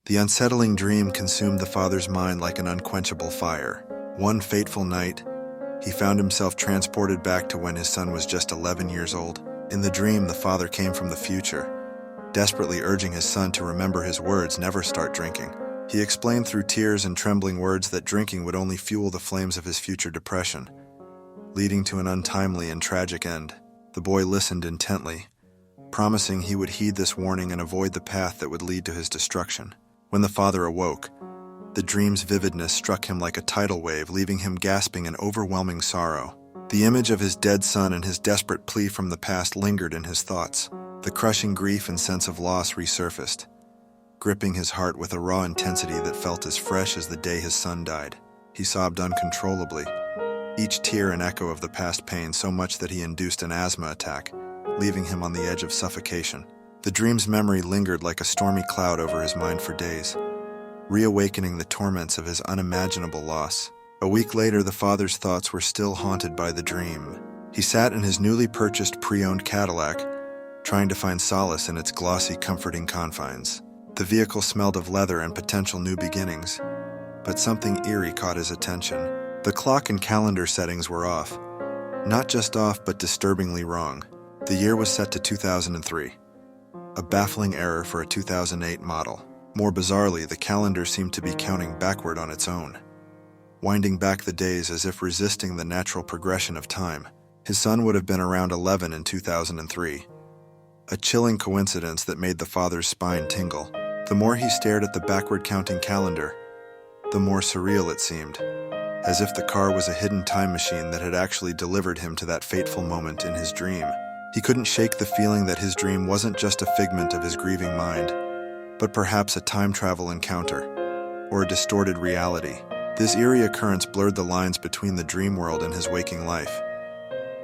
The unsettling dream consumed the father's mind like an unquenchable fire. One fateful night, he found himself transported back to when his son was just 11 years old. In the dream, the father came from the future, desperately urging his son to remember his words, never start drinking. He explained through tears and trembling words that drinking would only fuel the flames of his future depression, leading to an untimely and tragic end. The boy listened intently, promising he would heed this warning and avoid the path that would lead to his destruction. When the father awoke, the dream's vividness struck him like a tidal wave, leaving him gasping in overwhelming sorrow. The image of his dead son and his desperate plea from the past lingered in his thoughts. The crushing grief and sense of loss resurfaced, gripping his heart with a raw intensity that felt as fresh as the day his son died. He sobbed uncontrollably, each tear an echo of the past pain, so much that he induced an asthma attack, leaving him on the edge of suffocation. The dream's memory lingered like a stormy cloud over his mind for days, reawakening the torments of his unimaginable loss. A week later, the father's thoughts were still haunted by the dream. He sat in his newly purchased pre-owned Cadillac, trying to find solace in its glossy, comforting confines. The vehicle smelled of leather and potential new beginnings, but something eerie caught his attention. The clock and calendar settings were off. Not just off, but disturbingly wrong. The year was set to 2003. A baffling error for a 2008 model. More bizarrely, the calendar seemed to be counting backward on its own, winding back the days as if resisting the natural progression of time. His son would have been around 11 in 2003. A chilling coincidence that made the father's spine tingle. The more he stared at the backward-counting calendar, the more surreal it seemed, as if the car was a hidden time machine that had actually delivered him to that fateful moment in his dream. He couldn't shake the feeling that his dream wasn't just a figment of his grieving mind, but perhaps a time travel encounter, or a distorted reality. This eerie occurrence blurred the lines between the dream world and his waking life,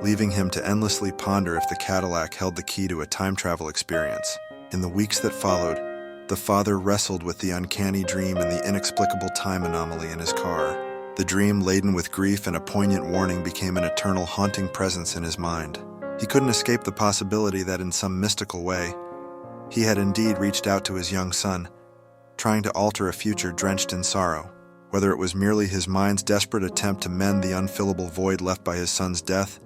leaving him to endlessly ponder if the Cadillac held the key to a time travel experience. In the weeks that followed, the father wrestled with the uncanny dream and the inexplicable time anomaly in his car. The dream, laden with grief and a poignant warning, became an eternal haunting presence in his mind. He couldn't escape the possibility that in some mystical way, he had indeed reached out to his young son, trying to alter a future drenched in sorrow. Whether it was merely his mind's desperate attempt to mend the unfillable void left by his son's death,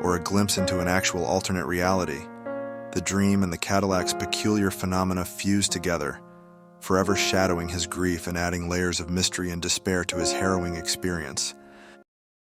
or a glimpse into an actual alternate reality, the dream and the Cadillac's peculiar phenomena fused together, forever shadowing his grief and adding layers of mystery and despair to his harrowing experience.